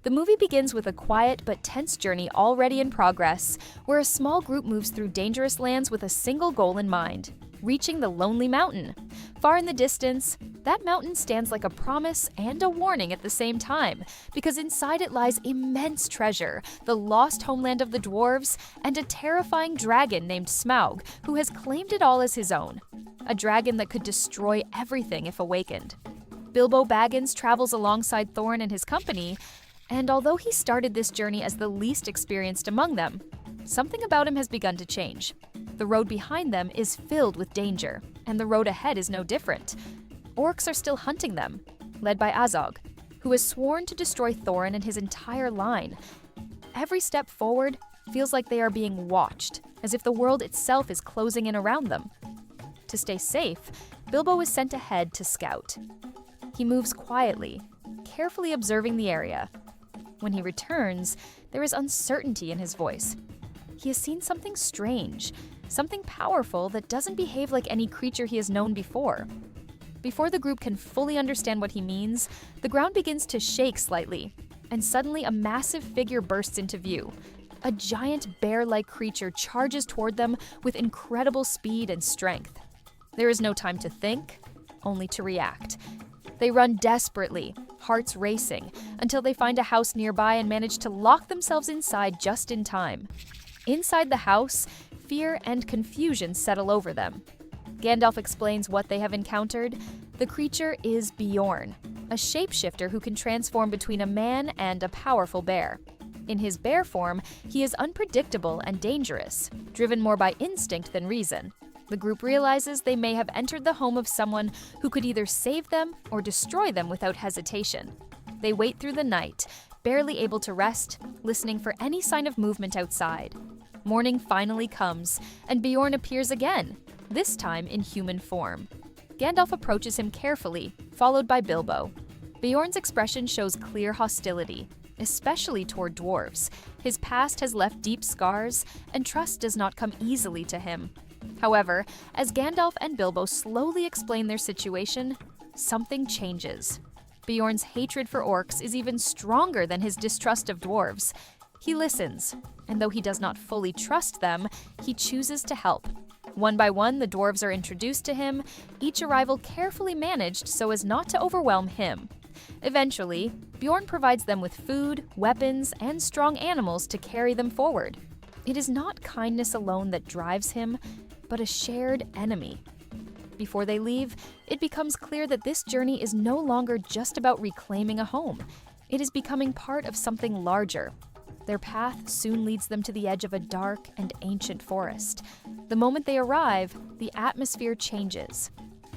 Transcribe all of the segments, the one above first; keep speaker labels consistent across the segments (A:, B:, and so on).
A: The movie begins with a quiet but tense journey already in progress, where a small group moves through dangerous lands with a single goal in mind: reaching the Lonely Mountain. Far in the distance, that mountain stands like a promise and a warning at the same time, because inside it lies immense treasure, the lost homeland of the dwarves, and a terrifying dragon named Smaug, who has claimed it all as his own. A dragon that could destroy everything if awakened. Bilbo Baggins travels alongside Thorin and his company, and although he started this journey as the least experienced among them, something about him has begun to change. The road behind them is filled with danger, and the road ahead is no different. Orcs are still hunting them, led by Azog, who has sworn to destroy Thorin and his entire line. Every step forward feels like they are being watched, as if the world itself is closing in around them. To stay safe, Bilbo is sent ahead to scout. He moves quietly, carefully observing the area. When he returns, there is uncertainty in his voice. He has seen something strange, something powerful that doesn't behave like any creature he has known before. Before the group can fully understand what he means, the ground begins to shake slightly, and suddenly a massive figure bursts into view. A giant bear-like creature charges toward them with incredible speed and strength. There is no time to think, only to react. They run desperately, hearts racing, until they find a house nearby and manage to lock themselves inside just in time. Inside the house, fear and confusion settle over them. Gandalf explains what they have encountered. The creature is Beorn, a shapeshifter who can transform between a man and a powerful bear. In his bear form, he is unpredictable and dangerous, driven more by instinct than reason. The group realizes they may have entered the home of someone who could either save them or destroy them without hesitation. They wait through the night, barely able to rest, listening for any sign of movement outside. Morning finally comes, and Beorn appears again, this time in human form. Gandalf approaches him carefully, followed by Bilbo. Beorn's expression shows clear hostility, especially toward dwarves. His past has left deep scars, and trust does not come easily to him. However, as Gandalf and Bilbo slowly explain their situation, something changes. Beorn's hatred for orcs is even stronger than his distrust of dwarves. He listens, and though he does not fully trust them, he chooses to help. One by one, the dwarves are introduced to him, each arrival carefully managed so as not to overwhelm him. Eventually, Beorn provides them with food, weapons, and strong animals to carry them forward. It is not kindness alone that drives him, but a shared enemy. Before they leave, it becomes clear that this journey is no longer just about reclaiming a home. It is becoming part of something larger. Their path soon leads them to the edge of a dark and ancient forest. The moment they arrive, the atmosphere changes.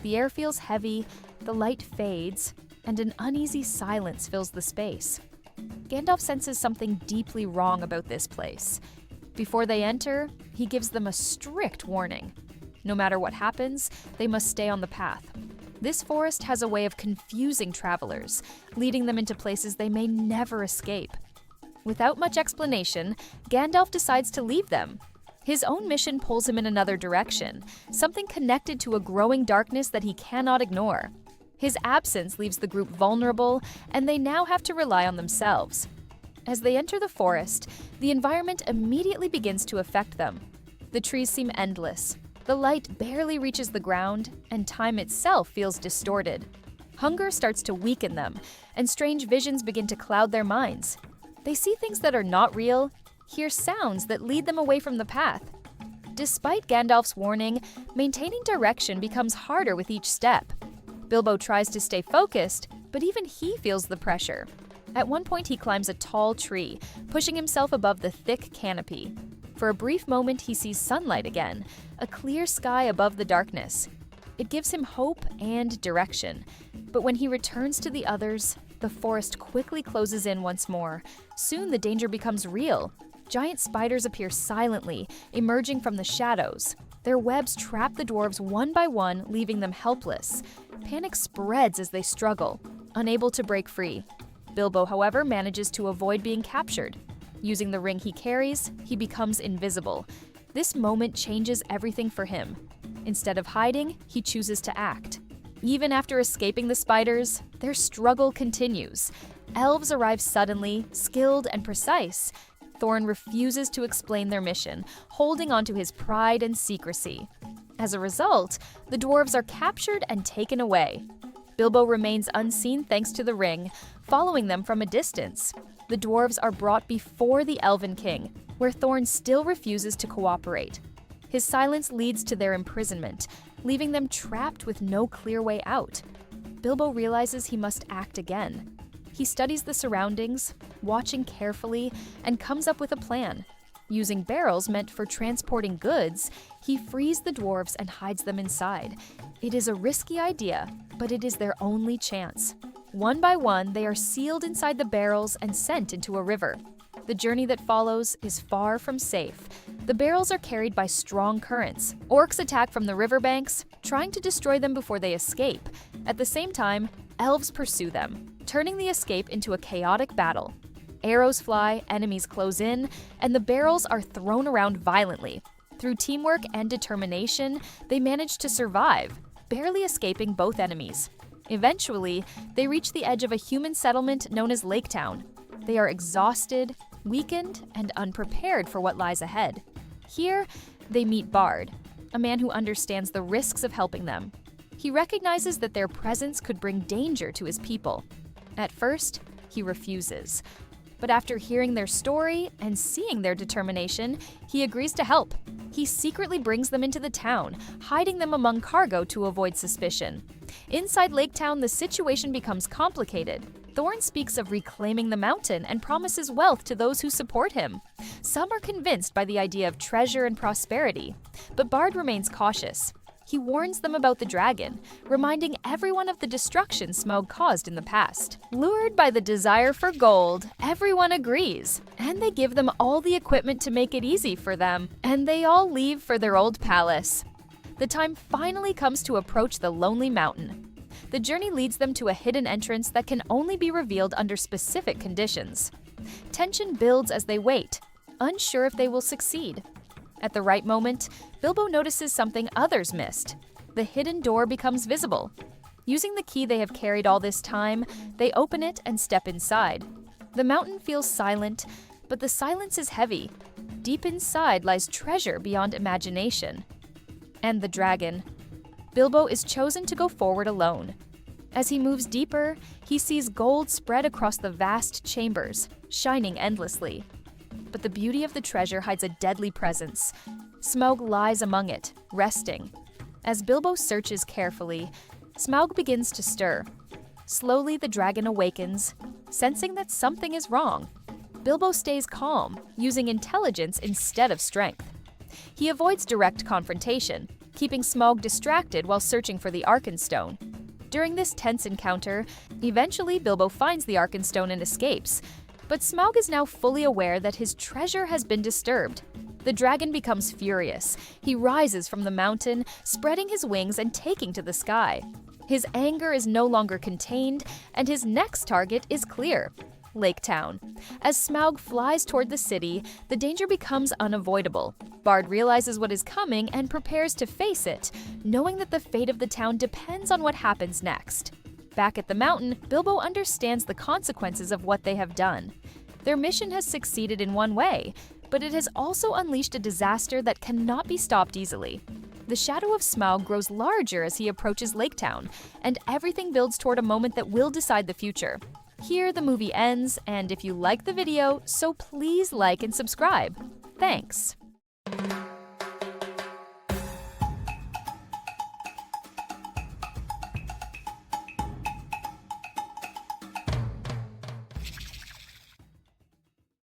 A: The air feels heavy, the light fades, and an uneasy silence fills the space. Gandalf senses something deeply wrong about this place. Before they enter, he gives them a strict warning. No matter what happens, they must stay on the path. This forest has a way of confusing travelers, leading them into places they may never escape. Without much explanation, Gandalf decides to leave them. His own mission pulls him in another direction, something connected to a growing darkness that he cannot ignore. His absence leaves the group vulnerable, and they now have to rely on themselves. As they enter the forest, the environment immediately begins to affect them. The trees seem endless. The light barely reaches the ground, and time itself feels distorted. Hunger starts to weaken them, and strange visions begin to cloud their minds. They see things that are not real, hear sounds that lead them away from the path. Despite Gandalf's warning, maintaining direction becomes harder with each step. Bilbo tries to stay focused, but even he feels the pressure. At one point, he climbs a tall tree, pushing himself above the thick canopy. For a brief moment, he sees sunlight again, a clear sky above the darkness. It gives him hope and direction. But when he returns to the others, the forest quickly closes in once more. Soon the danger becomes real. Giant spiders appear silently, emerging from the shadows. Their webs trap the dwarves one by one, leaving them helpless. Panic spreads as they struggle, unable to break free. Bilbo, however, manages to avoid being captured. Using the ring he carries, he becomes invisible. This moment changes everything for him. Instead of hiding, he chooses to act. Even after escaping the spiders, their struggle continues. Elves arrive suddenly, skilled and precise. Thorin refuses to explain their mission, holding onto his pride and secrecy. As a result, the dwarves are captured and taken away. Bilbo remains unseen thanks to the ring, following them from a distance. The dwarves are brought before the Elven King, where Thorin still refuses to cooperate. His silence leads to their imprisonment, leaving them trapped with no clear way out. Bilbo realizes he must act again. He studies the surroundings, watching carefully, and comes up with a plan. Using barrels meant for transporting goods, he frees the dwarves and hides them inside. It is a risky idea, but it is their only chance. One by one, they are sealed inside the barrels and sent into a river. The journey that follows is far from safe. The barrels are carried by strong currents. Orcs attack from the riverbanks, trying to destroy them before they escape. At the same time, elves pursue them, turning the escape into a chaotic battle. Arrows fly, enemies close in, and the barrels are thrown around violently. Through teamwork and determination, they manage to survive, barely escaping both enemies. Eventually, they reach the edge of a human settlement known as Lake Town. They are exhausted, weakened, and unprepared for what lies ahead. Here, they meet Bard, a man who understands the risks of helping them. He recognizes that their presence could bring danger to his people. At first, he refuses. But after hearing their story and seeing their determination, he agrees to help. He secretly brings them into the town, hiding them among cargo to avoid suspicion. Inside Lake Town, the situation becomes complicated. Thorin speaks of reclaiming the mountain and promises wealth to those who support him. Some are convinced by the idea of treasure and prosperity, but Bard remains cautious. He warns them about the dragon, reminding everyone of the destruction Smaug caused in the past. Lured by the desire for gold, everyone agrees, and they give them all the equipment to make it easy for them, and they all leave for their old palace. The time finally comes to approach the Lonely Mountain. The journey leads them to a hidden entrance that can only be revealed under specific conditions. Tension builds as they wait, unsure if they will succeed. At the right moment, Bilbo notices something others missed. The hidden door becomes visible. Using the key they have carried all this time, they open it and step inside. The mountain feels silent, but the silence is heavy. Deep inside lies treasure beyond imagination. And the dragon. Bilbo is chosen to go forward alone. As he moves deeper, he sees gold spread across the vast chambers, shining endlessly. But the beauty of the treasure hides a deadly presence. Smaug lies among it, resting. As Bilbo searches carefully, Smaug begins to stir. Slowly, the dragon awakens, sensing that something is wrong. Bilbo stays calm, using intelligence instead of strength. He avoids direct confrontation, keeping Smaug distracted while searching for the Arkenstone. During this tense encounter, eventually Bilbo finds the Arkenstone and escapes. But Smaug is now fully aware that his treasure has been disturbed. The dragon becomes furious. He rises from the mountain, spreading his wings and taking to the sky. His anger is no longer contained, and his next target is clear: Lake Town. As Smaug flies toward the city, the danger becomes unavoidable. Bard realizes what is coming and prepares to face it, knowing that the fate of the town depends on what happens next. Back at the mountain, Bilbo understands the consequences of what they have done. Their mission has succeeded in one way, but it has also unleashed a disaster that cannot be stopped easily. The shadow of Smaug grows larger as he approaches Lake Town, and everything builds toward a moment that will decide the future. Here the movie ends, and if you like the video, so please like and subscribe. Thanks.